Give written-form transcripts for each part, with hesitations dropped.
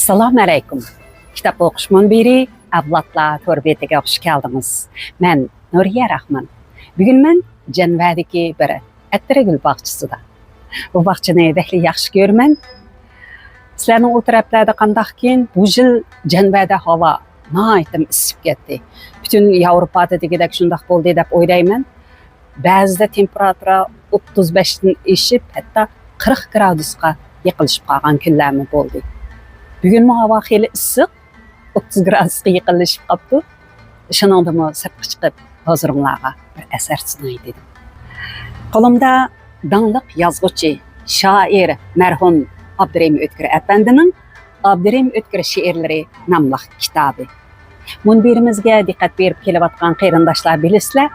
Assalamu alaykum. Kitap o'qish munbiri Avlodlar to'rbetiga xush keldingiz. Men Nuriya Rahman. Bugun men Janvadagi bir Attirgul bog'chisida. Bu bog'chini behli yaxshi ko'raman. Sizlarning o taraflarda qandaqkin bu yil Janvada havo nihoyatda isib ketdi. Bütün Yevropada degidek shundaq bo'ldi deb o'ylayman. Ba'zida temperatura 35 dan oshib, hatto 40 gradusga yiqilib qolgan kunlarmi bo'ldi. Bugun havo xeyli issiq, 30 gradusga yiqilib qolibdi. Shuningdek, sirtqa chiqib hozirlarga bir asar sunay dedim. Qo'limda dangliq yozuvchi, shoir marhum Abdurahim O'tkir apandining Abdurahim O'tkir she'rlari nomli kitobi. Munbirimizga diqqat berib kelayotgan qarindoshlar bilasizlar,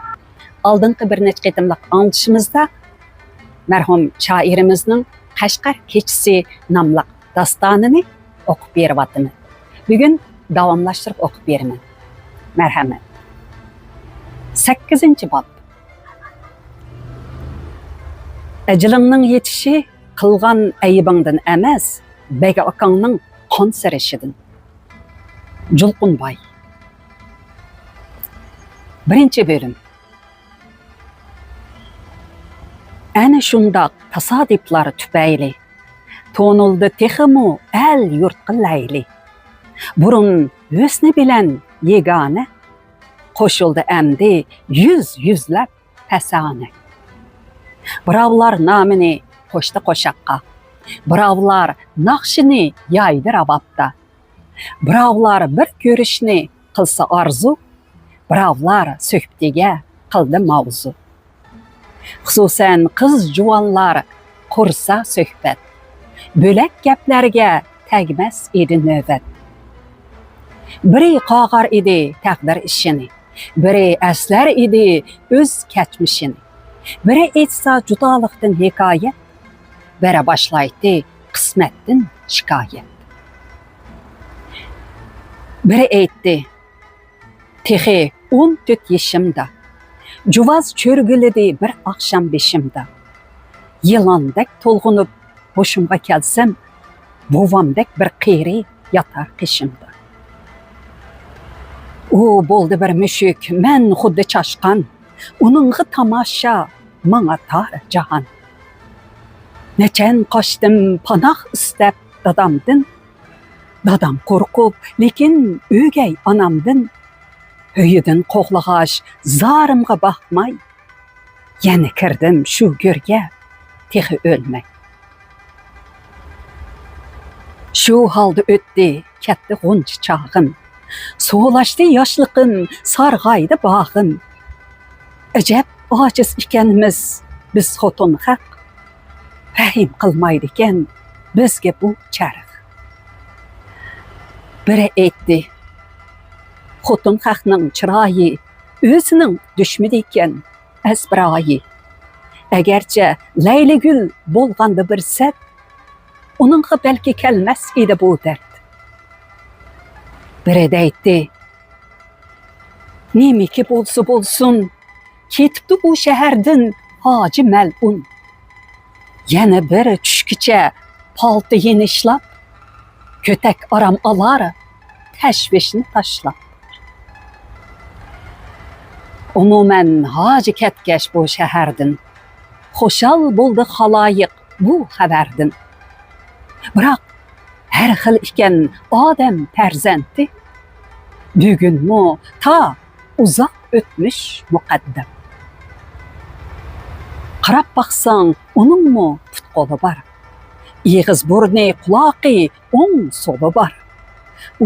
oldingi bir necha qitimliq anglitishimizda marhum shoirimizning Qashqar kechasi nomli dastonini o'qib beryapman. Bugun davomlashtirib o'qib beraman. Marhamat. 8-bob. Ajlingning yetishi qilgan aybingdan emas, bega akangning qon sirishidan. Julqunboy. 1-bölüm. Ana shundaq tasodiflar tufayli to'nildi texmu el yurtqa layli. Burun husni bilan yegona qo'shildi amdi yuzlab fasona. Birovlar nomini qo'shdi qo'shaqqa, birovlar naqshini yaydi rabotda, birovlar bir ko'rishni qilsa orzu, birovlar suhbatiga qildi mavzu. Xususan qiz juvonlar qursa suhbat, bo'lak gaplarga tagmas edi navbat. Biri qog'ar edi taqdir ishini, biri aslar edi o'z kechmishini, biri aytsa judolikdan hikoyat, biri boshlaydi qismatdan shikoyat. Biri aytdi, texi 14 yoshimda, juvaz cho'rgilidi bir oqshom beshimda, yilondek to'lg'unib boshimga kelsam, buvamdek bir qiyri yotar qishimda. U bo'ldi bir mushuk, men xuddi chashqan, uningga tomosha, menga tor jahon. Nechan qochdim panoh istab dadamdan, dadam qo'rqib, lekin o'gay onamdan, uyidan qo'g'lag'ash zorimga baxmay, yana kirdim shu go'rga, texi o'lmay. Shu holda o'tdi katta g'unch chog'im, so'lashdi yoshliqim, sarg'aydi bog'im. Ajab ojiz ekanmiz biz xotin haq, rahim qilmaydi ekan bizga bu charx. Biri aytdi, xotin haqning chiroyi o'zining dushmani ekan asbiroyi. Agarcha Layligul bo'lganda bir sat, uningga balki kelmas edi bu dard. Biri aytdi, nemiki bo'lsa bo'lsin, ketibdi bu shahardan hoji mal'un. Yana biri tushkicha palti yenishlab, ko'tak aram olar tashvishni tashlab. Umuman hoji ketgash bu shahardan, xushal bo'ldi xaloyiq bu xabardan. Biroq har xil ekan odam farzandi, bugunmi ta uzoq o'tmish muqaddam. Qarab baqsang, uningmi put qo'li bor, ig'iz burni quloqi o'ng so'li bor.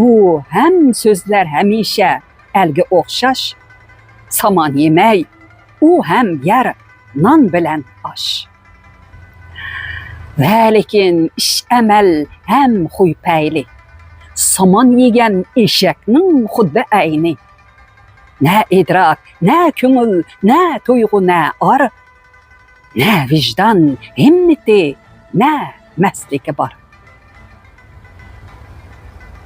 U ham so'zlar hamisha alga o'xshash, samon yemay, u ham yer non bilan osh. Va lekin ish amal ham xuy payli, somon yegan eshakning xuddi ayni. Na idrok, na ko'ngil, na tuyg'u, na or, na vijdon, himmati, na masligi bor.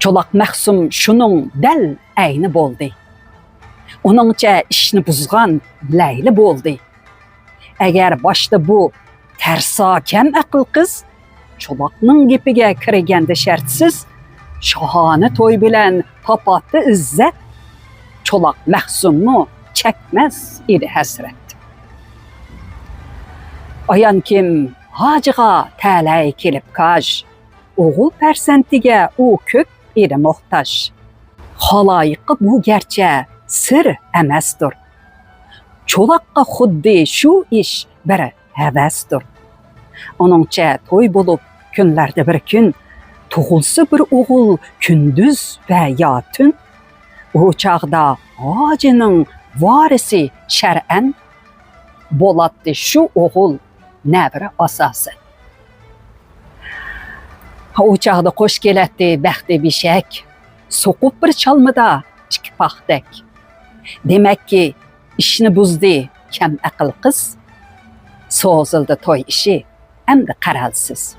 Cho'loq Mahsum shuning dal ayni bo'ldi. Uningcha ishni buzgan Layli bo'ldi. Agar boshda bu tarso kam aql qiz Cho'loqning gapiga kirganda shartsiz, şahane toy bilen tapattı izzet, çolak Mahsummu çekmez idi hasret. Ayan kim hacıga tälay kelip kaj, oğul persentiga o köp idi muhtaç. Halayiqqa bu gerçe sır emasdur. Çolakqa xuddi şu iş bir hevesdur. Onunça toy bolup günlerde bir gün, tuğulsa bir oğul kündüz ve ya tün, o çağda hacının varisi şer'en, bolatdı şu oğul nebri asası. O çağda koş geletti bəxti bişek, sokup bir çalmada iki paxtek. Demek ki işini buzdu kem akıl kız, sozuldu toy işi hem de karalsız.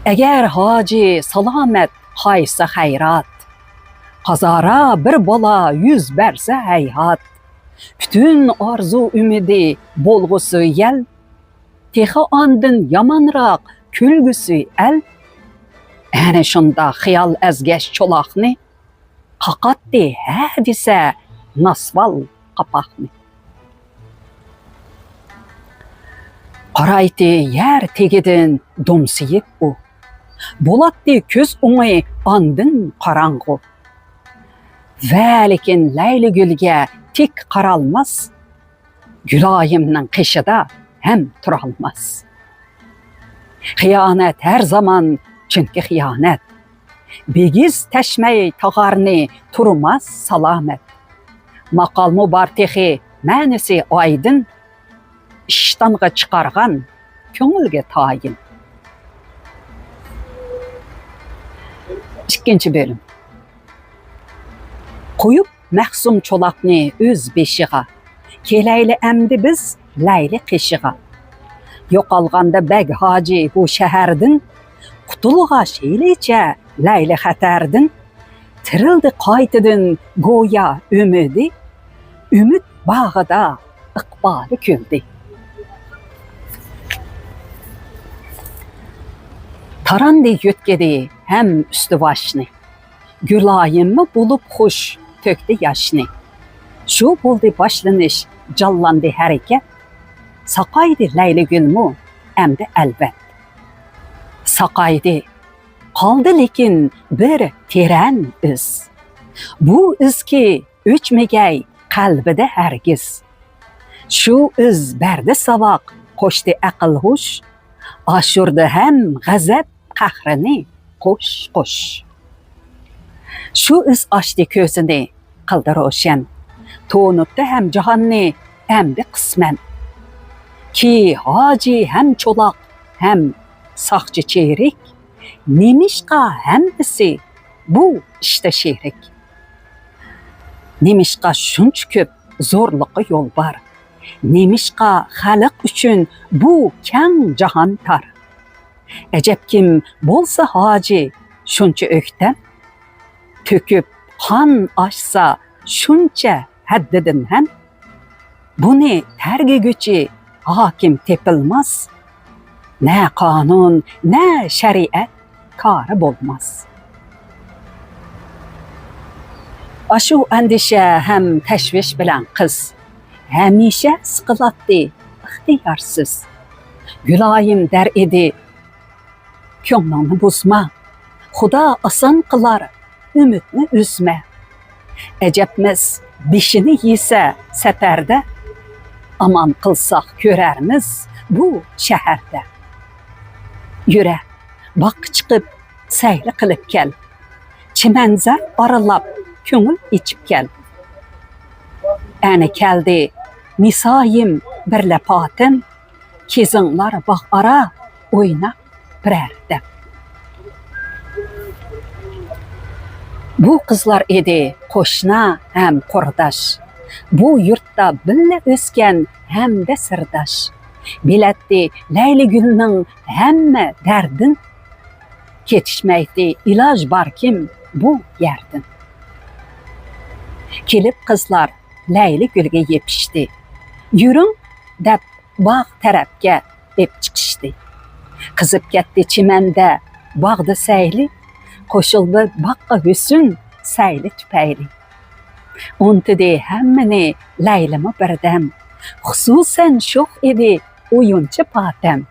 Eğer hacı salamet haysa hayrat, kazara bir bala yüz berse heyhat, bütün arzu ümidi bolgusu yel, tehi andın yamanrak külgüsü el, yani şunda xiyal ezgeç çolakni, kakatti hadise nasval kapakni. Qaraytı yer tegidin domsiyip o, bolatdı köz oңай andın qarangı. Velikin Leyli Gülge tik qaralmaz, Gülayimnin qışıda hem turalmaz. Xiyanet her zaman çünkü xiyanet, begiz teşmeyi tağarni turmaz salamet. Maqal bartexi mənisi aydın, iştanğa çıkargan köngülge tayin. İkinci bölüm. Koyup Mahsum çolakni öz beşiğa, keleyli emdi biz Leyli qışığa. Yoqalganda beg hacı bu şeherdin, kutulğa şeyliçe Leyli xəterdin, tirildi qaytıdın goya ümidi, ümit bağıda iqbali küldü. Tarandı yütkedi hem üstü başını, Gülayimmi bulup hoş töktü yaşını. Şu buldu başlanış, callandı hareket, sakaydı Leyli Gülmü emdi elbet. Sakaydı, kaldı lekin bir teren iz. Bu iz ki öçmegey kalbide hergiz. Şu iz berdi savak, koştu akıl huş, aşurdu hem gazap kahrini koş koş. Şu iz açtı közünü, kıldı roşen, tonuttu hem cahanni hem de kısmen. Ki hacı hem çolak hem sakçı çeyrek, nemişka hemisi bu işte şehrik. Nemişka şunç köp zorluğu yol var. Nemişka xalq üçün bu keng cahan tar. Ecep kim bolsa hacı şunça öktem, töküp kan açsa şunça haddedin hem, bunu tergi gücü hakim tepilmez, ne kanun ne şeriat karı bolmaz. Aşu endişe hem teşviş bilen kız, hemişe sıkılattı, ihtiyarsız. Gülayim der idi, köngünü buzma, Xuda asan kılar, ümitni üzme. Ecepmiz dişini yese seferde, aman kılsak körermiz bu şehirde. Yüre, bak çıkıp seyri kılıp gel, çimenzer aralap köngül içip gel. Ene keldi misayim bir lepatin, kezinlar bak ara oyna birerde. Bu kızlar idi koşna hem kordaş, bu yurtta bille ösken hem de sırdaş. Biletti Leyli Gül'nün hemme derdin, ketişmeydi ilaj bar kim bu yerdin. Kelip kızlar Leyli Gül'ge yepişti, yürün dep bağ tarafga dep çıkıştı. Kızıp gitti çimende bağda səyli, qoşuldu baqqa hüsün səyli tüpəyli. Untudu həmmini Ləylimə birdəm, xüsusən şox idi oyuncu patəm.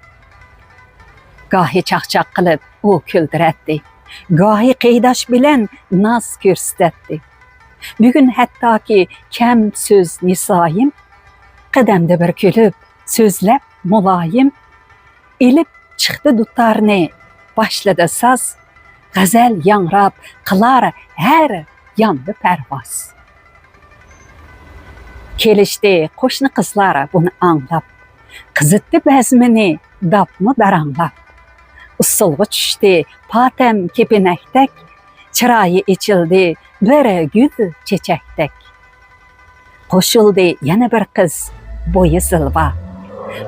Gahi çaqçaq qılıb o küldürətdi, gahi qeydaş bilən naz göstərdi. Bugün hətta ki kəm söz nisayim, qədəmdə bir külüb sözləb mulayim, elib çıxdı dutarını, başladı saz, qəzəl yanrab qılar hər yandı pərvaz. Kelişdi qoşnu qızlara bunu anlap, qızıtdı bəzmini dapmı daranlap. Usulğu düşdü patəm kepinəkdək, çırayı içildi bir güz çiçəkdək. Qoşuldu yana bir qız boyu zılva,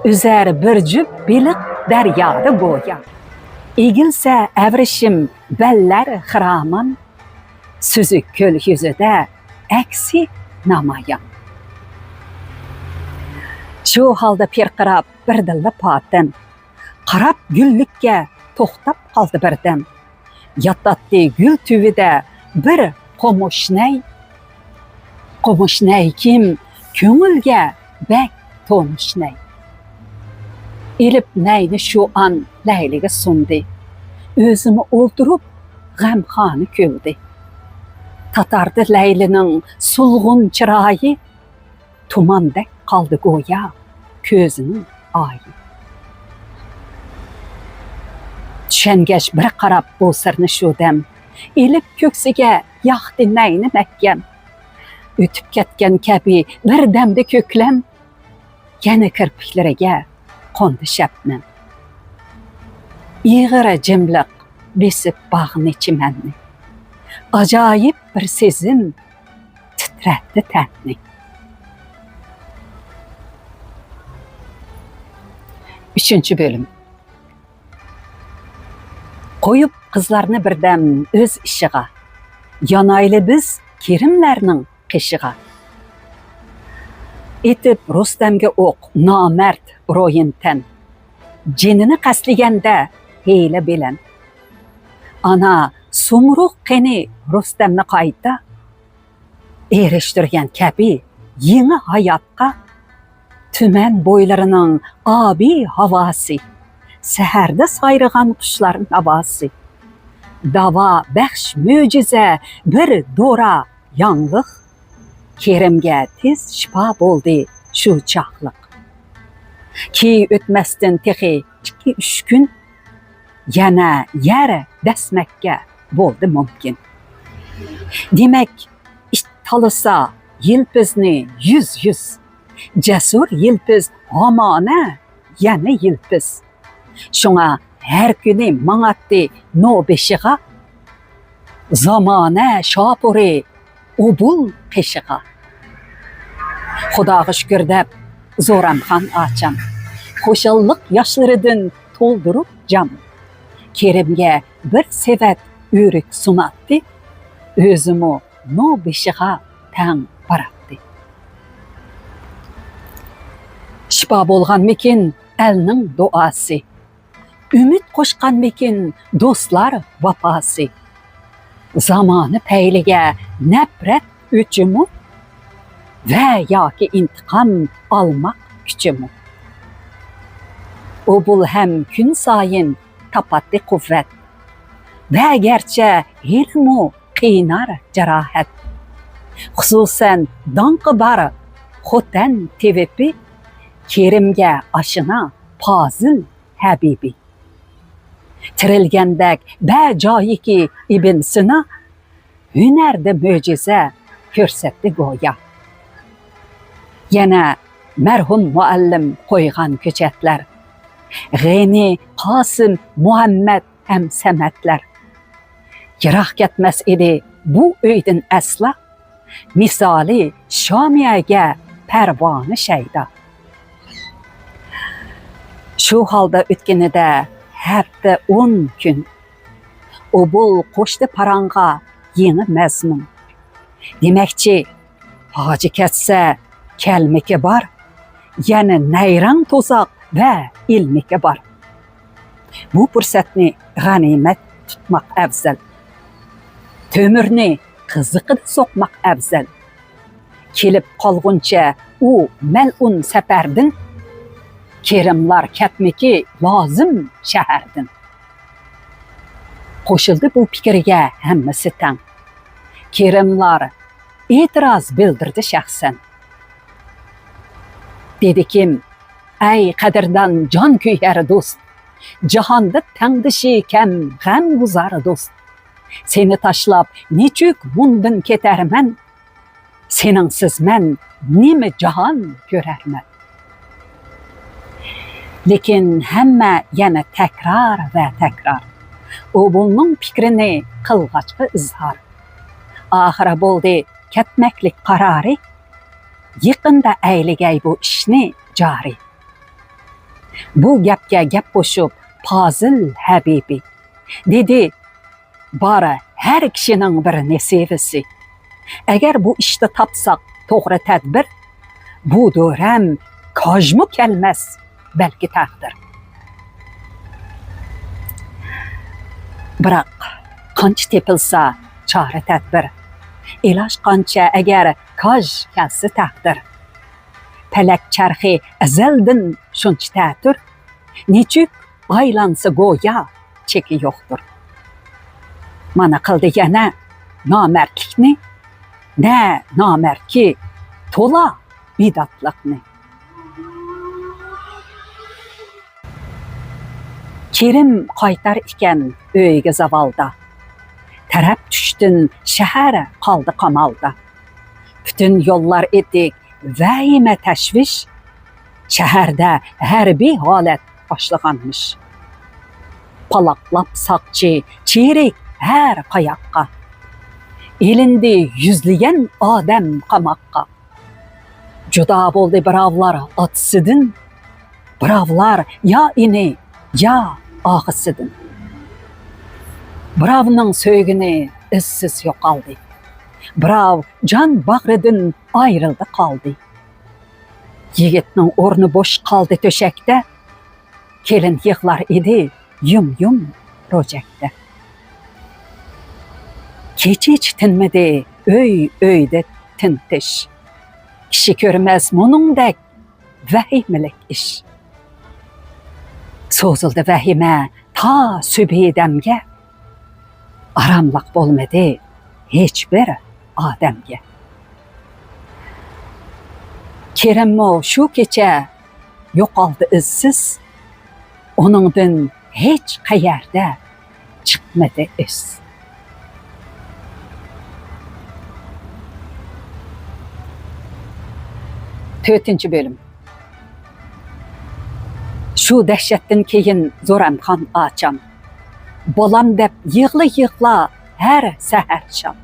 üzər bir cüb biliq dəryadı goya. Egilsə əvrişim bəllər xiraman, süzük köl yüzüdə əksi namayan. Şu halda pirqirab bir dilli patəm, qarab güllükə toxtab qaldı birdəm. Yattatdı gül tüvüdə bir qomuşnəy, qomuşnəy kim köngülgə bək tonuşnəy. Elib nəyni şu an Ləyliga sundu, özümü oldurup qəmxanı küldü. TatardıLəylinin sulğun çırayı, tumandək qaldı goya közünün ayı. Düşəngəş bir qarab bu sırnı şudəm, elib köksüge yaxdı nəyni məkkəm. Ötüb ketken kəbi bir dəmdə kökləm, yenə kirpiklərə qondu şəbnəm. İğirə cimliq besib bağını çimənni, acayip bir sezim titrətdi tənni. 3. bölüm. Qoyub qızlarını birdəm öz işığa, yanaylı biz kerimlərinin qışığa. Etib Rüstəmgə oq namərd royintən, cenini qəsligəndə heylə bilən. Ana sumruq qeni Rüstəmni qayda, erişdirgən kəbi yeni hayatqa, tümən boylarının abi havası, səhərdə sayrıған quşların havası, dava bəxş möcüzə bir dora yanlıq, Kerimgə tez şifa boldu şu çaqlıq. Ki ötməsdən texi 2-3 gün, yana yer dəsməkə boldu mümkün. Demək, talısa yelpizni 100, cəsur yelpiz hamana yana yelpiz. Şuna hər günü manatdı no beşiğa, zamana şapuri obul qışığa. Xudağa şükür dəb zoramxan açam, xoşallıq yaşlarıdın toldurup cam. Kerimgə bir sevət ürük sunatdı, özümü no beşiğa tən bıraktı. Şifa bolğan mekin əlinin duası, ümit qoşqan mekin dostlar vapası. Zamanı pəyliyə nəbrət üçümü və ya ki intiqam almaq küçümü. O bul həm gün sayın tapatdı qüvvət və gərçə ilmu qiynar cərahət. Xüsusən danqı barı xoten tevepi, Kerimgə aşına pazıl həbibi. Tirilgəndək bə cayi ki İbn Sina, hünərdə möcüzə görsətdi goya. Yenə mərhum müəllim qoyğan köçətlər, Ғeyni, Qasım, Muhammed həm Səmədlər. Yıraq getməz idi bu öydün əsla, misali Şamiyəgə pərvanı şeyda. Şu halda ötkəni də həftə 10 gün, o bul qoşdu paranğa yeni məzmun. Deməkçi, hacı kətsə kəlmiki var, yəni nəyran tozaq və ilmiki var. Bu fursatni g'animat tutmak afzal. Tömürni qiziqida so'qmaq afzal. Kelib qolguncha u mal'un safardan kerimlar ketmiki lozim shahardan. Qo'shildi bu fikrga hammasi tang. Kerimlar e'tiroz bildirdi shaxsan. Dedi kim, ay qadrdan jon kuyar do'st, jahonda tangdishi kam g'am guzar do'st. Seni tashlab nechuk bundan ketarman, seningsiz men nima jahon ko'rarman. Lekin hamma yana takror va takror. U bunun fikrini qilg'achqa izhor. Oxiri bo'ldi ketmaklik qarori. Yaqinda ayligay bu ishni joriy. Bu gapga gap qo'shib Fozil Habibi dedi, bari har kishining bir nasibasi. Agar bu ishni topsaq to'g'ri tadbir, bu do'ram kojmu kelmas, balki taqdir. Biroq qancha tepilsa chora tadbir, iloj qancha agar koj kelsa taqdir. Palak charxi azaldan shuncha ta'tur, nechuk aylansa go'yo cheki yo'qdir. Mana qildi yana nomardlikni, na nomardki to'la bidatlikni. Kerim qaytar ekan uyga zavalda. Tarab tushtin shahar qoldi qamalda. Bütün yollar etik vahima tashvish. Shaharda harbiy holat boshlanganmish. Palaqlab saqchi chirik har qayoqqa. Elinde yüzleyen odam qamoqqa. Juda bo'ldi birovlar otisidan, birovlar ya ini ya og'isidan. Birovning so'ygini izsiz yo'qoldi. Birov jon bag'ridan ayrildi qoldi. Yigitning o'rni bo'sh qoldi to'shakda. Kelin yig'lar edi yum ro'jakda. Keçiç tinmedi öyle tintish. Kishi ko'rmas muningdek vahimalik ish. So'zildi vahima ta subhidamga. Aramliq bo'lmadi hech bir odamga. Kerimmo shu kecha yo'qoldi izsiz. Oningdan hech qayerda chiqmadi iz. To'rtinchi bölüm. Shu dahshatdan keyin Zo'ramxon ocham. Bolam deb yig'la har sahar sham.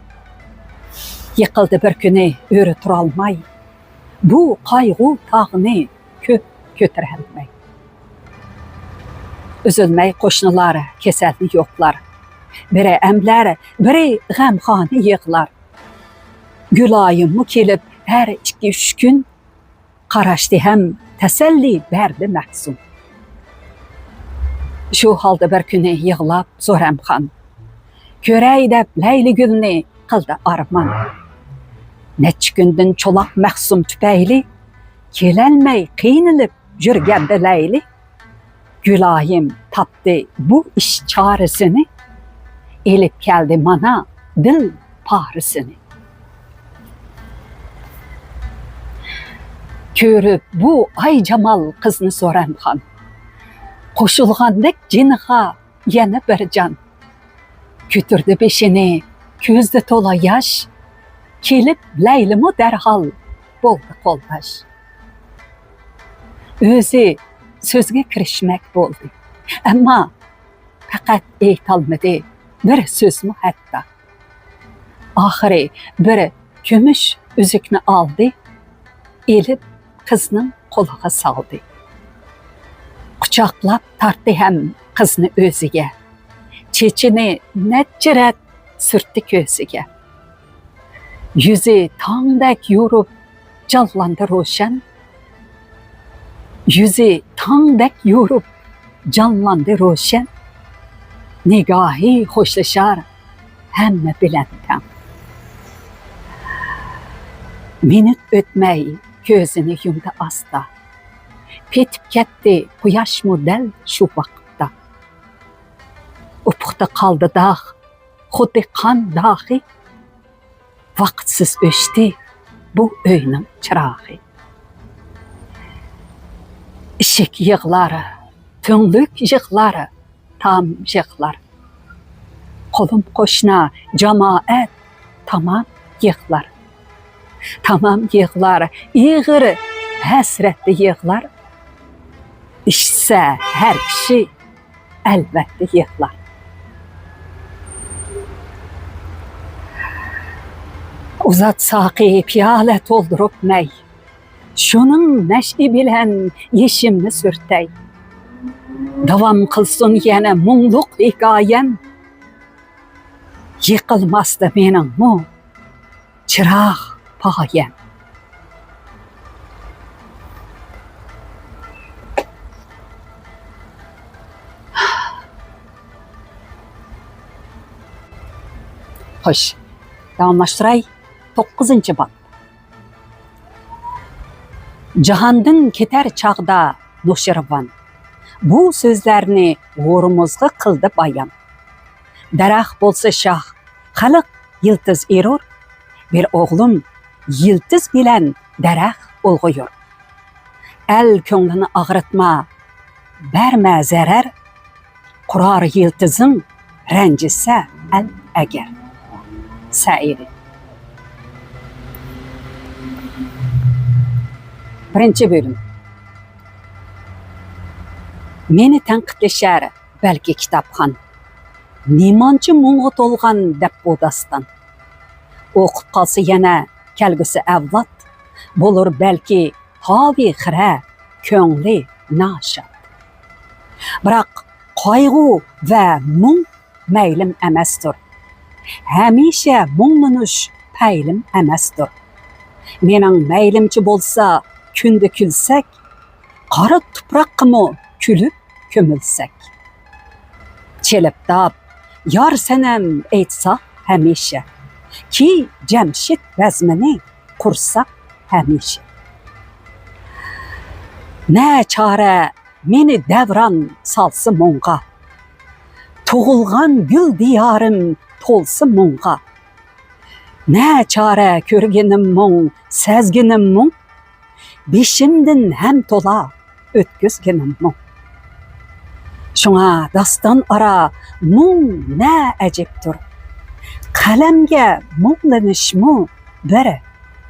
Yiqildi bir kuni o'ri turolmay. Bu qayg'u tog'ni ko'p ko'tarolmay. Üzülmey qo'shnilar kasallik yo'qlar. Biri amlar, biri g'amxoni yig'lar. Guloyimmi kelib har 2-3 kun qarashdi ham tasalli berdi mahzun. Shu holda bir kuni yig'lab Zo'ramxon. Ko'ray deb Layligulni qildi armon. Necha kundan cho'loq mahzun tupayli kelolmay qiynalib yurganda Layli. Gülayim tapdı bu iş çaresini, elip geldi mana dil parisini. Körüp bu ay camal kızını Zo'ramxon. Qo'shilgandek jiniga yana bir jon. Ko'tirdi beshini, ko'zda to'la yosh. Kelib Laylimi darhol bo'ldi qo'ldosh. O'zi sözge kirishmak bo'ldi. Ammo faqat aytolmadi bir so'zmi hatta. Oxiri bir kumush uzukni oldi, elib qizning qo'liga soldi. Quchoqlab tortdi ham qizni o'ziga. Chechini nechirat surtdi ko'ziga. Yuzi tongdek yurib jonlandi ro'shan. Yüzü tangdek yorup canlandı roşen. Nigahi hoşlaşar, hemme bilen tem. Minut ötmey, gözünü yumdu asta. Petip ketdi quyosh model şu vaqtda. Ufuqda qaldı dağ, xuddi qan dağı. Vaqtsiz o'chdi bu uyning chirog'i. Ishik yig'lari, to'nglik yig'lari, tam yig'lar. Qo'lim qo'shna jamoat tamam yig'lar. Tamam yig'lar, ig'iri hasratli yig'lar. İşse her kişi elbette yig'lar. Uzat saqi piyale toldurup mey. Şunun neş'i bilen yeşimni sürtey. Davam kılsın yine mumluk hikayem. Yıkılmazdı benim mu çırağ payem. Hoş, davamlaştıray 9. bab. Cahandın keter çağda Nuşirvan. Bu sözlerini uğrumuzga kıldı bayan. Daraxt bolsa şah, xalq yıldız erur. Bir oğlum yıldız bilen daraxt olğuyur. El köңlini ağrıtma, berme zarar. Kurar yıldızın rencise el eğer. Sairi. Birinci bölüm. Meni tanqidlashar balki kitobxon. Nemanchi munga to'lgan deb bu daston. O'qib qolsa yana kelgusi avlod bo'lur balki tobi xira ko'ngli noshod. Biroq qayg'u va mung maylim emasdir. Hamisha munglanush paylim emasdir. Mening maylimchi bo'lsa kunda kulsak, qora tuproqqa külüp kömülsek. Çelip dab, yar senem eytsak hemişe. Ki cemşit vezmini kursak hemişe. Ne çare meni devran salsı munga. Tuğulgan gül diyarım tolsı munga. Ne çare körgenim mung, sezginim mung. Bişimdin hem tola ötküzgenim mung. Şuna dastan ara mung ne eciptir. Kalemge munglanış mu biri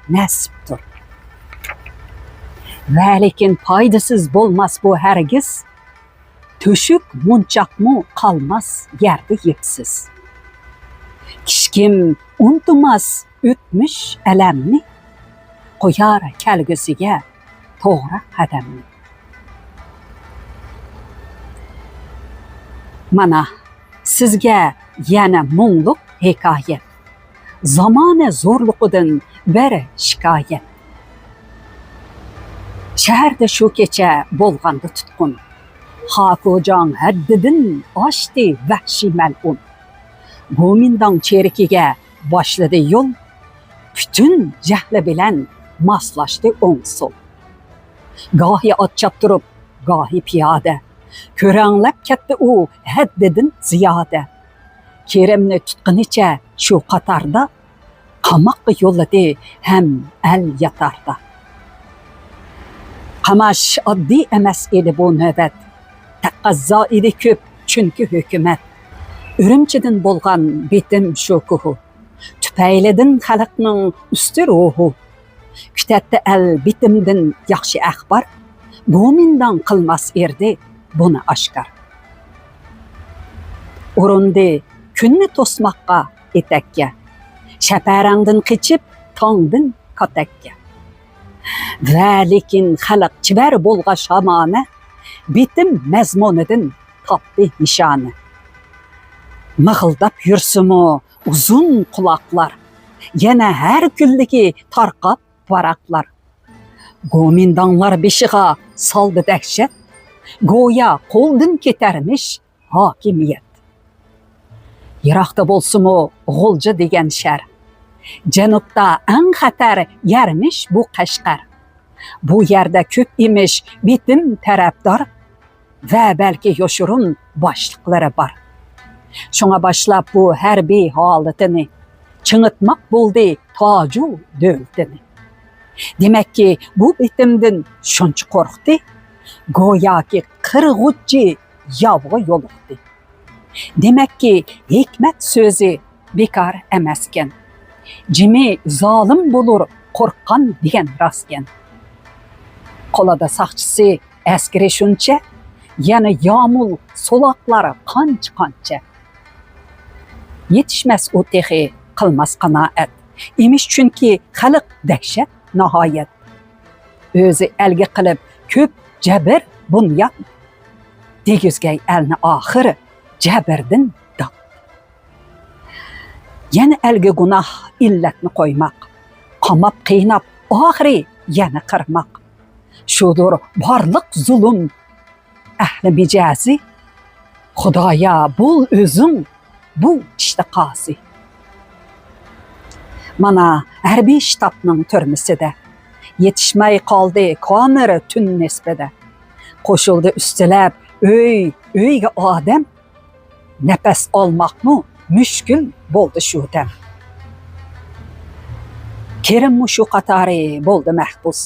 nesiptir. Velikin paydasız bolmaz bu hergiz. Tüşük munçak mu kalmaz yerde yipsiz. Kişkim unutmaz ütmüş elemni. Koyar kelgüsüge toğra hademni. Mana sizge yana mungluk hikayet. Zamanı zorluqudun beri şikayet. Şehirde şu keçe bolğandı tutkun. Hakocan haddidin açtı vahşi melun. Gomindan çerikige başladı yol. Bütün cehle bilen maslaştı on sol. Gahi at çaptırıp, gahi piyade. Körenlep ketdi u haddidin ziyade. Keremni tutqun içe şu qatarda. Qamoqqa yolladı hem el yatarda. Qamash oddiy emas edi bu navbat. Taqazzo edi ko'p chunki hukumat. Urumchidan bo'lgan betim shokuhu. Tupaylidan xalqning usti ruhu. Kutatdi el bitimdan yaxshi axbar. Bu mendan qilmas erdi buni oshkor. Urundi kunni to'smoqqa etakka. Shaparangdan qichib tongdan katakka. Va lekin xalq chibar bo'lg'a shamona bitim mazmunidan topdi nishoni. Mıg'ildab yursimu uzun quloqlar, yana har kunligi tarqab varaqlar. Go'mindonlar beshig'a soldi dahshat, Goya qo'ldan ketarmish hokimiyat. Yiroqda bo'lsin-u G'ulji degan shar. Janubda eng xatar yarmish bu Qashqar. Bu yerda ko'p emish bitim tarafdor va balki yoshurun boshliqlari bor. Shunga boshlab bu harbiy holatini chingitmoq bo'ldi toju davlatini. Demakki, bu bitimdan shuncha qo'rqdi, go'yoki qirg'uchi yovg'i yo'liqdi. Demakki, hikmat so'zi bekor emaskan. Jimi zolim bo'lur qo'rqqan degan rostkan. Qo'lida saqchisi askari shuncha, yana yomul so'loqlari qancha. Yetishmas u texi qilmas qanoat. Emish chunki xalq dahshat nihoyat. O'zi elga qilib ko'p jabr bunyat. Degizgay elni oxiri jabrdin dod. Yana elga gunoh illatni qo'ymoq, qamab qiynab oxiri yana qirmoq. Shudur barliq zulm ahli mijazi. Xudoya bul o'zing bu ishtiqosi. Mana harbiy shtabning turmisida yetishmay qoldi kamera tun nisbida. Qo'shildi ustilab o'yga odam. Nafas olmoqmi mushkul bo'ldi shu dam. Kerim shu qatori bo'ldi mahbus.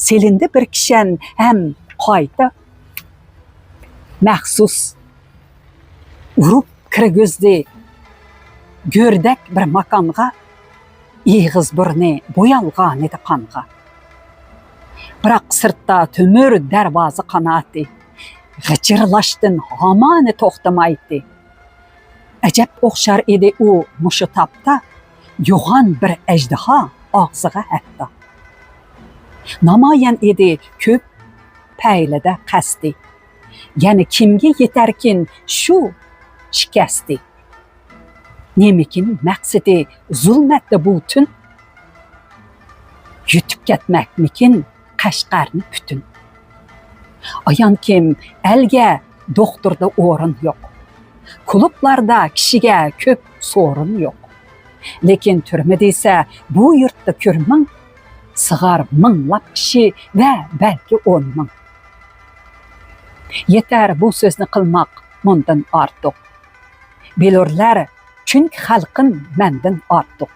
Selindi bir kishan ham qayta maxsus urib kirgizdi go'rdak bir makonga. Ig'iz burni bo'yalgan edi qonga. Biroq sirtda temir darvoza qanoti g'ijirlashdan hamoni to'xtamaydi. Ajab o'xshar edi u mushu tapda yo'g'on bir ajdaho og'ziga hatto. Namoyon edi ko'p paylida qasdi. Ya'ni kimga yetarkin shu shikasti. Nemikin maqsadi zulmatda bu tun. Yutib ketmakmikin Qashqarni butun. Ayon kim elga doktorda o'rin yo'q. Klublarda kishiga ko'p so'rin yo'q. Lekin turmada esa bu yurtda ko'rming sig'ar minglab kishi va balki 10 ming. Yetar bu so'zni qilmoq bundan ortiq. Belurlar chunki xalqim mendan ortiq.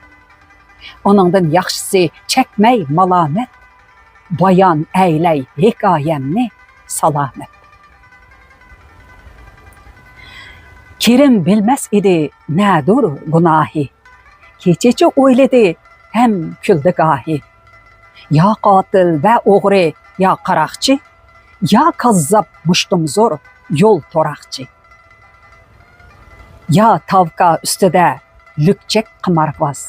Oningdan yaxshisi chekmay malomat. Bayon aylay hikoyamni salomat. Kerim bilmas edi nadur gunohi. Kechacha o'yladi ham kuldi gohi. Ya qotil va o'g'ri, ya qaroqchi, ya kazzab mushtumzor yo'l to'raqchi. Ya tavka ustida lukchak qimorboz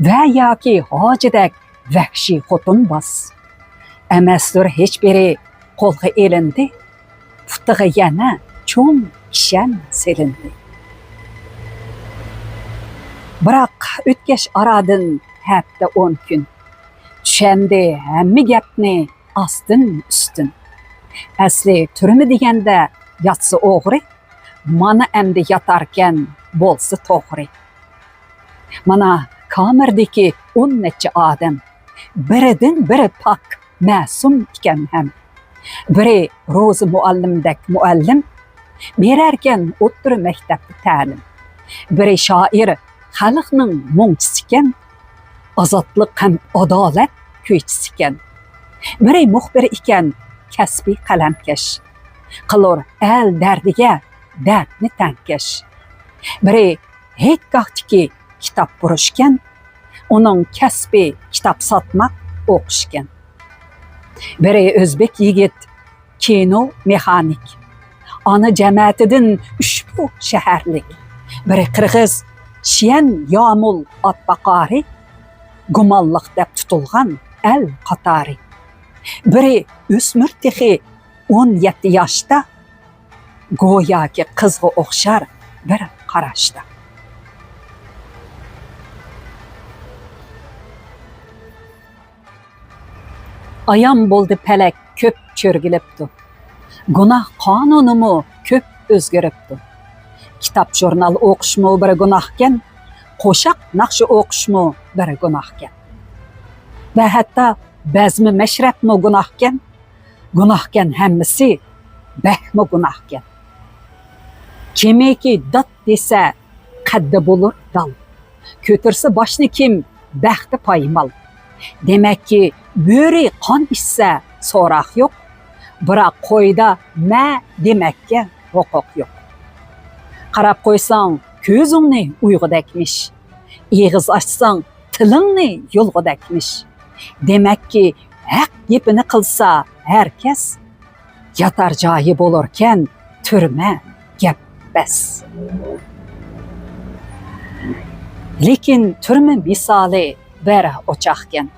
va yoki hojidak vahshiy xotinboz. Emasdir hech biri qo'lga elindi, putig'i yana cho'ng kishan selindi. Biroq o'tkash aradin hafta 10 kun. Tushandi hamma gapni ostin ustin. Asli turmi deganda yotsa o'g'ri, mana endi yotarkan bo'lsa to'g'ri. Mana kamerdagi 10 necha odam, biridan biri pok ma'sum ekan ham. Biri Ro'zi muallimdak muallim, berarkan o'ttir maktabda ta'lim. Biri shoir, xalqning mungchisi ekan, ozodlik ham adolat kuychisi ekan. Biri muxbir ekan, kasbiy qalamkash. Qilur el dardiga dardni tankash. Biri hechgohdiki kitob burishgan, uning kasbi kitob sotmoq o'qishgan. Biri o'zbek yigit, kino mexanik. Ana jamiyatidan ushbu shaharlik. Biri qirg'iz, shiyan yomul otbaqori, gumonliq deb tutilgan el qatori. Biri o'smir texi 17 yoshda, go'yoki qizga o'xshar bir qarashda. Ayam bo'ldi palak ko'p cho'rgilibdi. Günah kanunumu köp özgörüptü. Kitap jurnal oquşmu bir günahken, qoşaq naqşı oquşmu bir günahken. Ve hatta bezmi meşrepmi günahken hemmisi behmi günahken. Kimeki dat dese qaddi bulur dal. Kötürse başını kim bəxti paymal. Demek ki böri kan içse sorak yok. Bırak koyda mə demekke hukuk yok. Qarab koysan közüngni uygudakmış. Eğiz açsan tılingni yolgudakmış. Demek ki haq gepini qilsa herkes yatar joyi bolurken türme gep bes. Lekin türme misali bir oçaqken,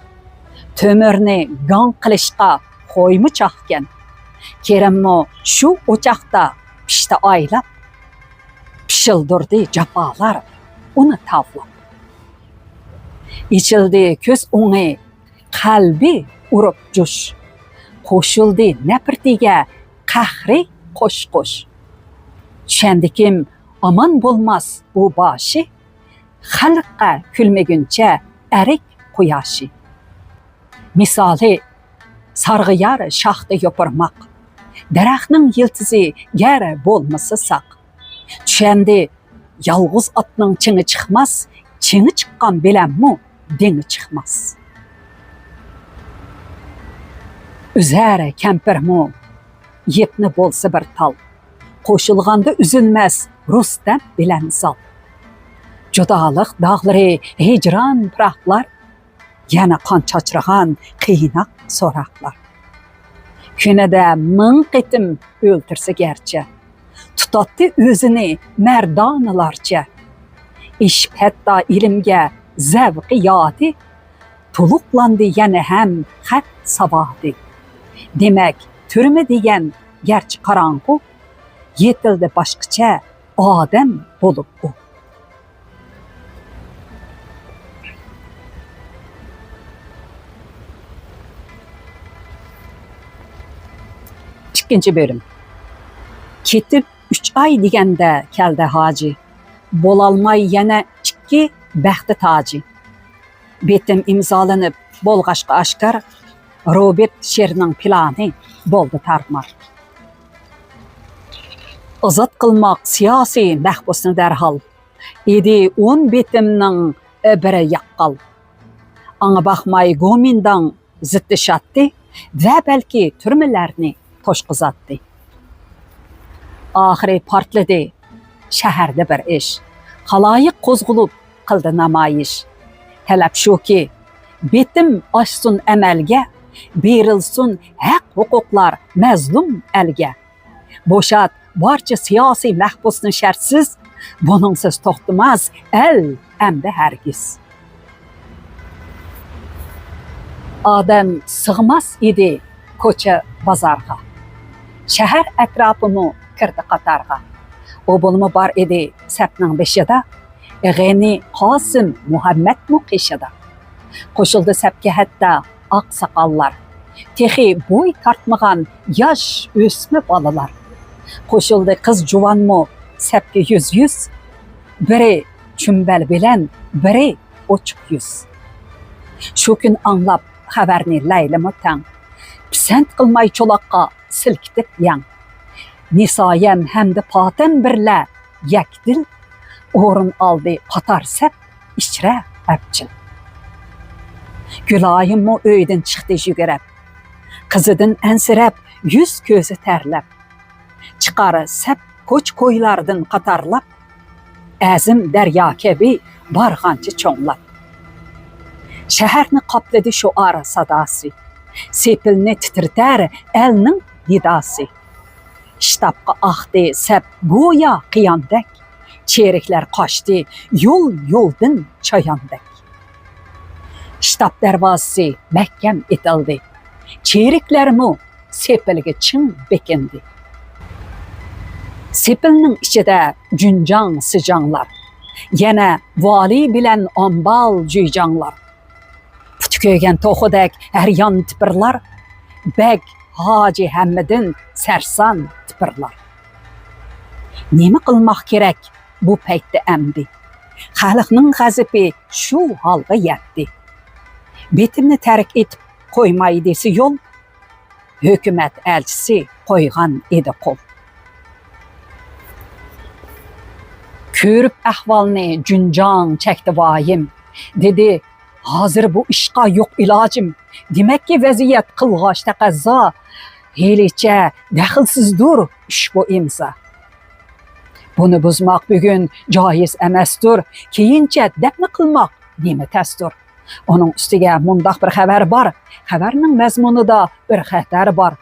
tömürni gan qilishqa qo'ymi chaqken, kerimmo shu o'chaqda pishta aylab, pishildirdi jafolar uni tavlab. İçildi ko'z o'ngi qalbi urib jush, qo'shildi nafratiga qahri qo'sh-qo'sh. Tushandikim aman bo'lmas bu boshi, xalqqa kulmaguncha arik quyoshi. Misali sarg'iyar shaxta yopirmoq, daraxtning yiltizi gar bo'lmasa saq. Tushandi yolg'iz otning chini chiqmas, chini chiqqan bilanmi dengi chiqmas. Üzəri kəmpirmu yepni bolsa bir tal, qoşulğanda üzülməz Rustam bilen zal. Judalıq dağları, hicran pıraqlar, yana qan çaçırğan qiynaq soraqlar. Künədə min qitim öldürsə gerçi, tutatdı özünü mərdanılarca. İşb hətta ilimgə zəvqi yadi, tuluqlandı yana həm xət savadi. Demek türme diyen gerçi karangu, yetildi başqaça adem bolup bu. İkinci bölüm. Ketip 3 ay digende keldi hacı, bolalmay yana 2 bəxti tacı. Betim imzalanıp bolğaşqa aşkar, Robert Sherning planı boldu tarmar. Azat qılmaq siyasi məhbusni dərhal, idi 10 betimning biri yaqqal. Ana baxmay Gomindan ziddi şatdi və bəlki türmələrini toşqızatdi. Ahiri partladı şəhərdə bir iş, xalayiq qozğulub qıldı namayiş. Tələb şu ki, betim açsın əməlgə, berilsin haq hukuklar məzlum əlgə. Boşat barca siyasi məhbusni şərtsiz, bununsiz toxtumaz əl əmdə hərgiz. Adam sığmaz idi koça bazarğa. Şəhər ətrafımı kirdi qatarğa. O bulmu bar idi səpnin beşida, Ğeni Qasım Muhammed Muqişida. Qoşuldu səpkə hətta aq sakallar, texi boy tartmağan yaş ösmü balalar. Qoşuldu kız juvanmı sepki yüz, biri çümbel bilen, biri oçuk yüz. Şu gün anlap xabarni laylimi tan, pisand qilmay çolaqqa silkitip yan. Nisayem hem de patem birle yakdil, o'rin aldı qatar sep içre əpçil. Gülayımı öydən çıxdı yügürəb, qızıdın ənsirəb, yüz közü tərləb. Çıxarı səp koç koylardın qatarlap, əzim dərya kəbi barğancı çoğlap. Şəhərni qapladı şu ara sadası, sepilni titirtər əlinin nidası. Ştabqa axdı səp goya qiyandək, çeyriklər qaçdı yoldun çayandək. Ştab dərvazısı məhkəm etildi. Çeyriklərimi sepilge çın bekindi. Sepilinin içində cüncan sıcanlar, yenə vali bilən ambal cüycanlar. Putköygen toxudək hər yan tipirlar, bəg Hacı Həmmidin sərsan tıpırlar. Nemi qılmaq kerak bu paytda əmdi? Xalqning g'azabi shu holga yetdi. Betimni tark etib qo'ymay desi yo'l, hukumat elchisi qo'ygan edi qo'l. Ko'rib ahvolni junjon chekdi voyim, dedi, hozir bu ishqa yo'q ilojim. Demakki vaziyat qilg'och taqazzo, helicha daxlsizdir ushbu imzo. Buni buzmoq bugun joiz emasdir, keyincha dafn qilmoq nima tasdir. Onun ustiga mundaq bir xabar bor, xabarning mazmunida bir xatar bor.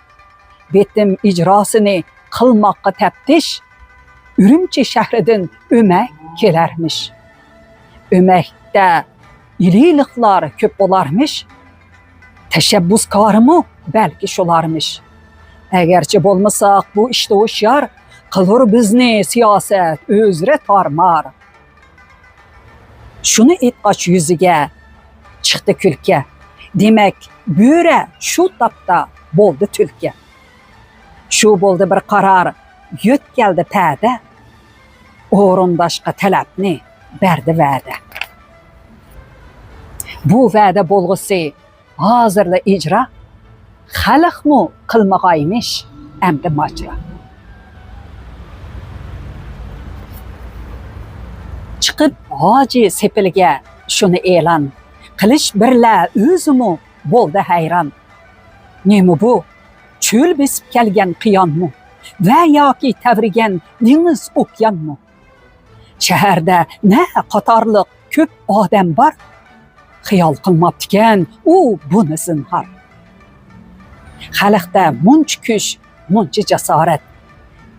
Betim ijrosini qilmoqqa taftish, Ürümçi shahridan o'mak kelarmish. O'makda iliyliqlar ko'p bo'larmish. Tashabbuskorimi balki shularmish. Agarchi bo'lmasak bu ishda hushyor, qilur bizni siyosat o'zra tormor. Shuni aytqach yuziga chiqdi kulka. Demak, bo'ra shu topda bo'ldi tulka. Shu bo'ldi bir qaror, yo'tkaldi ta'da. O'rindoshqa talabni berdi va'da. Bu va'da bo'lg'usi hozirda ijro, xalqmu qilmag'aymish amdi majra. Chiqib hoji sepilga shuni e'lon qilish birla o'zimu bo'ldi hayron. Nima bu? Cho'l besib kelgan qiyonmi? Va yoki tavrigan dengiz okeanmi? Shaharda na qatorliq ko'p odam bor, xiyol qilmabdikan u buni zinhor. Xalqda muncha kuch, muncha jasorat,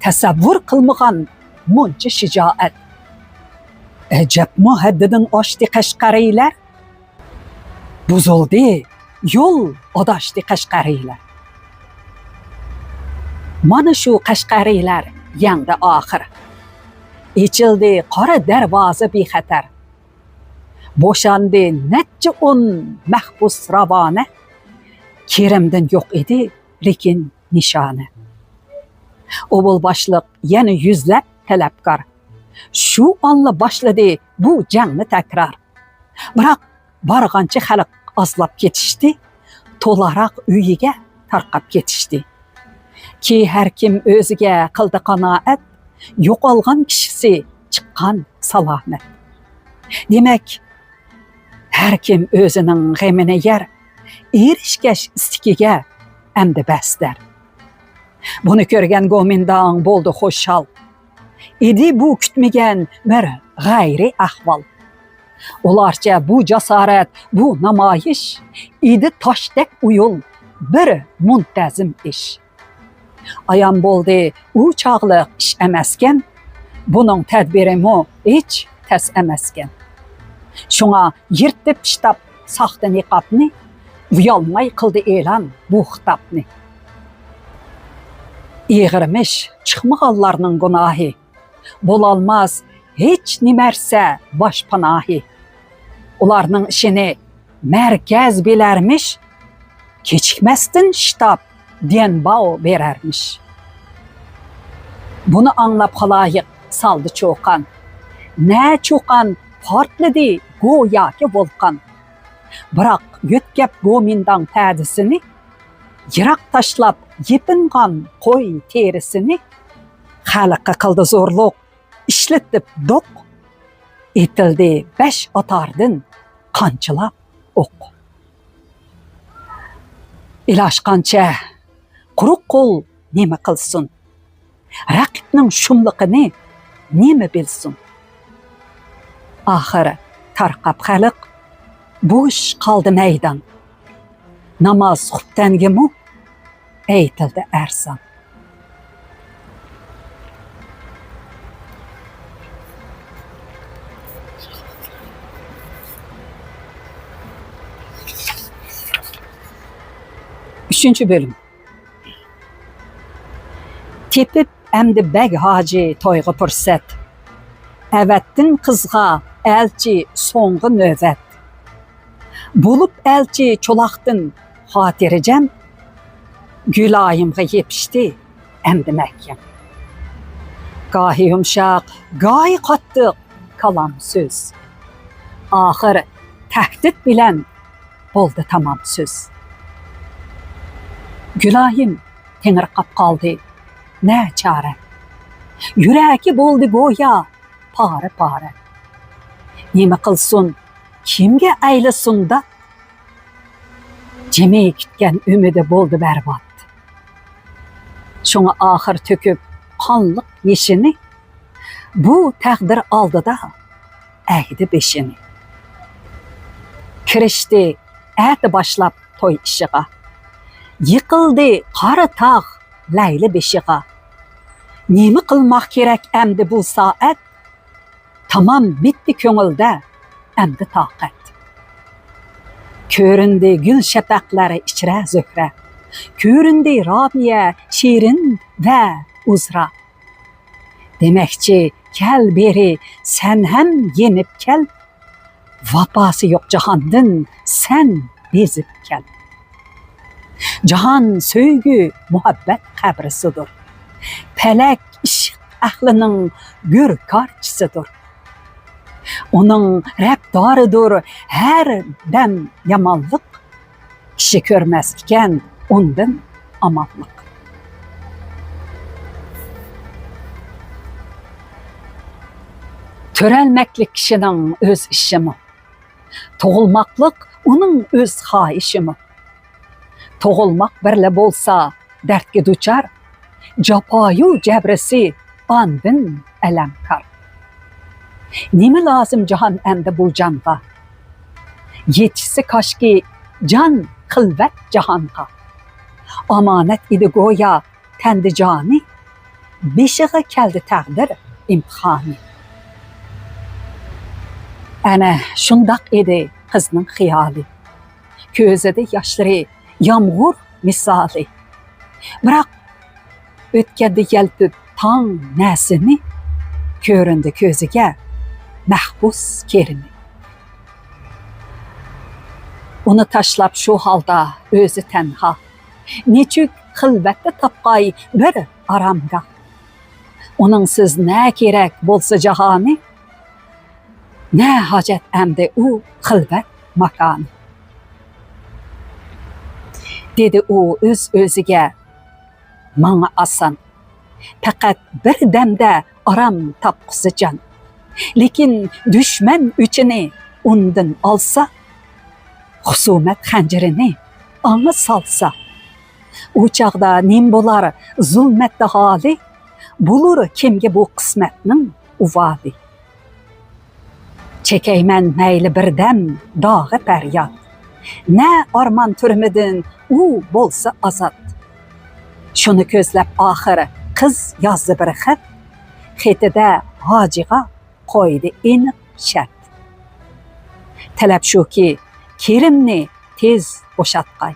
tasavvur qilmagan muncha shijoat. Ajabmi haddidan oshdi Qashqariylar, buzildi yo'l adashdi Qashqariylar. Mana shu Qashqariylar yangda oxir. Echildi qora darvoza bexatar. Bo'shandi necha o'n mahbus ravona. Kerimdan yo'q edi, lekin nishoni. O'g'il boshliq yana yuzlab talabkor. Shu onla boshladi bu jangni takror. Biroq borgancha xalq ozlab ketishdi, to'laroq uyiga tarqab ketishdi. Ki har kim o'ziga qildi qanoat, yo'qolgan kishisi chiqqan salomat. Demak, har kim o'zining g'amini yer, erishgash istikiga amdi basdar. Buni ko'rgan go'mindon bo'ldi xushhol. Edi bu kutmagan bir g'ayri ahvol. Ularcha bu jasorat, bu namoyish edi toshdek uyul bir muntazim ish. Ayon bo'ldi u chog'liq ish emaskan, buning tadbirimi hech tas emaskan. Shunga yirtib shtab soxta niqobni, uyolmay qildi e'lon bu xitobni. Ig'irmish chiqmaganlarning gunohi, bo'lolmas hech nimarsa boshpanohi. Ularning ishini markaz bilarmish, kechikmasdan shtab denbao berarmish. Buni anglab xaloyiq saldi cho'qan. Na cho'qan portladi go'yoki volqon. Biroq yo'tkab go'mindan ta'disini, yiroq tashlab yepingan qo'y terisini, xalqqa qildi zo'rliq, ishlatib do'q, etildi 5 otardin qanchilab o'q. Ilashqancha quruq qo'l nima qilsin? Raqibning shumliqini nima bilsin? Oxiri tarqab xalq, bo'sh qoldi maydon. Namoz xubtangimu aytildi arson. Üçüncü bölüm. Tepib əmdi bəg hacı toyğu fürsət. Əvətdin qızğa elçi sonğu növət. Bulup elçi çolaqdın xatiricəm. Gülayımğa yepişti, emdi məhkəm. Gahi yumşaq, gahi qattiq kalam söz. Axır təhdid bilən boldu tamam söz. Gülayım tengirqab qaldı, nə çarə. Yürəki boldu goya, pare. Nima qilsun, kimga aylasun da? Cemi kitgan ümidi boldu bərbad. Şoňa ahir töküp qanlıq yeşini, bu təqdir aldı da əydi beşini. Kirişdi, əti başlap toy işiğa. Yıqıldı qara tağ, ləyli beşiğa. Nemi qılmaq kerek əmdi bu saat? Tamam bitti köngüldə, əmdi taqət. Köründü gül şəpəqləri içrə zöhrə. Köründü Rabiyə, şirin və uzra. Deməkçi, kəl beri, sən həm yenib kəl. Vapası yox cahandın, sən bezib kəl. Cahan söygü, muhabbət qəbrisidir. Pələk işıq əhlinin gürkarçısıdır. Onun rəbdarıdır hər dəm yamanlıq. Kişi görməz ikən ondan amanlıq. Törəlməklik kişinin öz işimi. Toğulmaqlıq onun öz xahişimi. Toğulmaq birlə bolsa dərdki duçar, capayu cəbrisi andın ələmkar. Nimi lazım cahan əmdi bu canğa? Yetişsi kaşki can xilvət cahanğa. Amanət idi goya təndi cani, beşiğe keldi təqdir imtihani. Ana şundaq idi kızının xiyali. Közədə yaşları yağmur misali. Bırak ötkədi yelpib tan nəsimi, göründü közüge məhbus kerimi. Onu taşlap şu halda özü tənha. Neçük xilvətdə tapqay bir aramga. Onunsiz nə kerek bolsa cahani, nə hacət əmdi o xilvət makanı. Dedi o öz özüge, mana asan, faqat bir demde aram tapqısı can. Lekin düşman üçini ondan alsa, husumet xəncirini anı salsa, o çağda nim bolar zulmətdə hali, bulur kimge bu qismətinin uvadi. Çekeymen meyli bir dem dağı peryat, ne arman türmüdün o bolsa azat. Şunu közləp ahırı kız yazdı bir xət, xetide hacığa koydu eniq şərt. Tələb şu ki, kerimni tez boşatqay.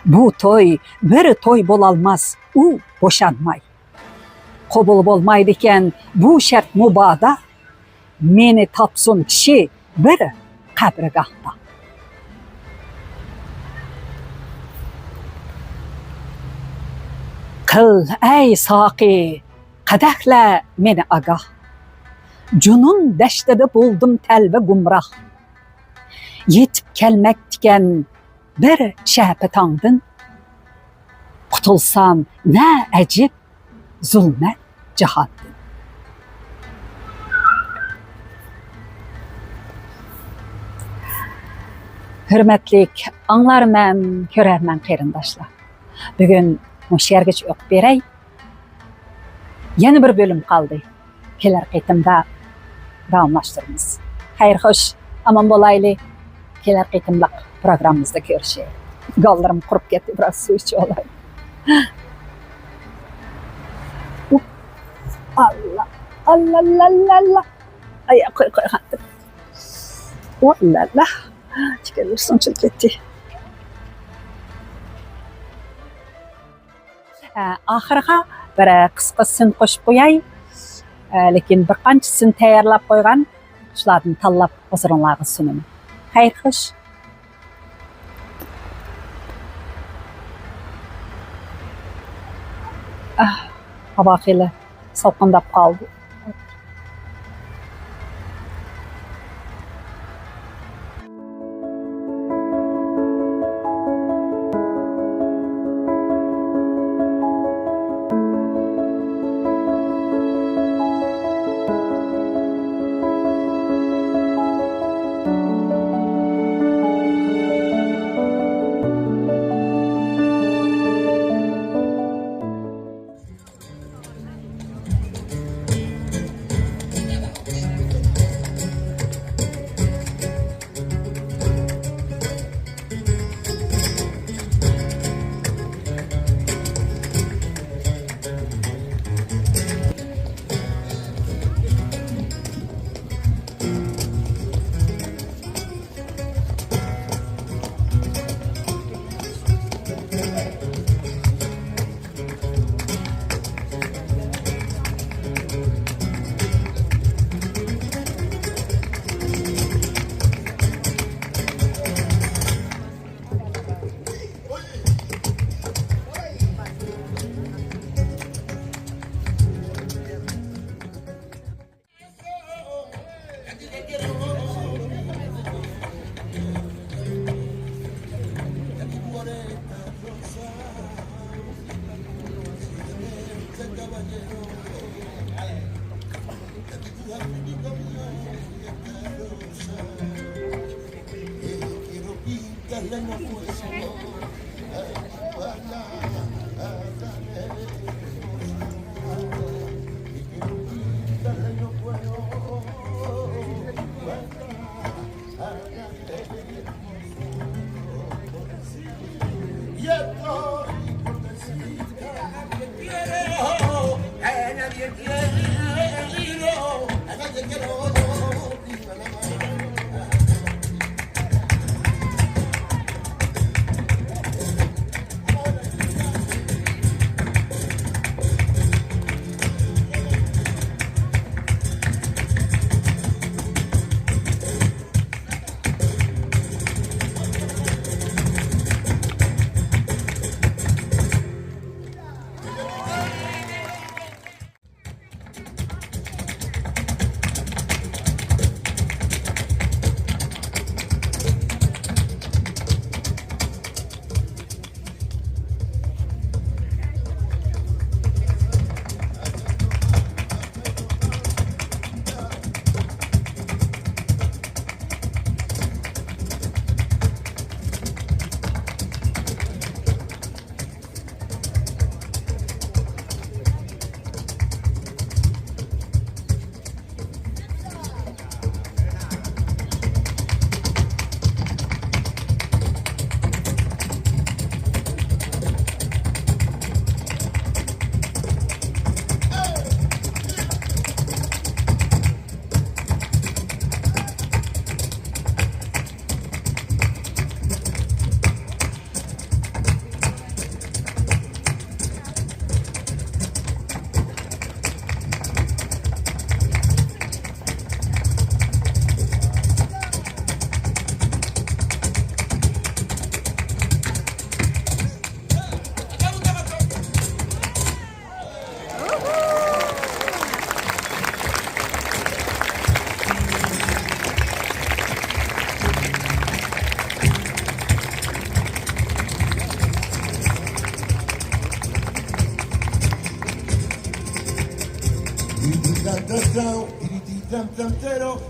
Bu toy bir toy bolalmaz, o boşanmay. Qobul bolmaydiken bu şərt mubada, meni tapsun kişi bir qəbrigahda. Qıl ey saqi, qədəhlə meni agah. Cunun dəştədə buldum təlvə gumrah. Yetib gəlmək tikən bir şəhbə tandın. Qutulsam nə əcib zulmət cihadın. Hürmetlik anlarmən, körərmən qeyrindaşlar. Bugün müşergeç öp berey. Yeni bir bölüm kaldı. Keler qeytimda davamlaştırımız. Hayır hoş, aman bolaylı. Keler qeytimlik programımızda görüşelim. Gallarım kurup gitti, biraz su içi olayım. Allah, Allah, Allah, Allah. Ay, koy. Allah, Allah. Çıkarırsan çok gitti. Ahırға bir qısqaсын qoşup qo'yay. Lekin bir qanchasin tayyorlab qo'ygan, shularni tanlab huzurlarga sunaman. Xayr xo'sh. Ah, hava xeyli salqındab qaldı.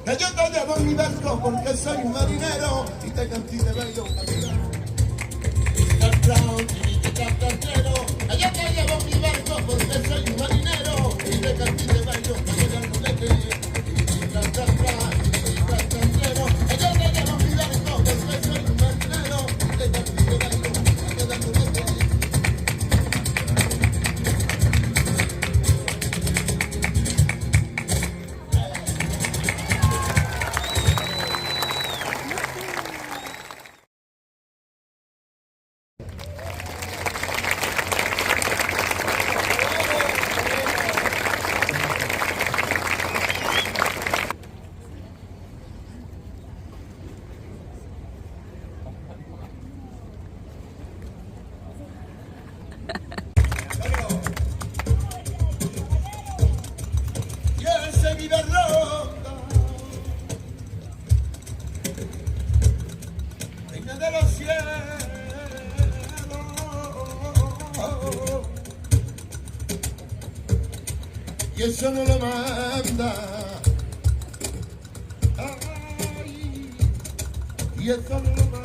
Que yo te llevo en mi barco porque soy un marinero y te canto y te bailo. Que yo te llevo en mi barco porque soy un marinero y te canto y te Y eso no lo manda. Ay, y eso no lo manda.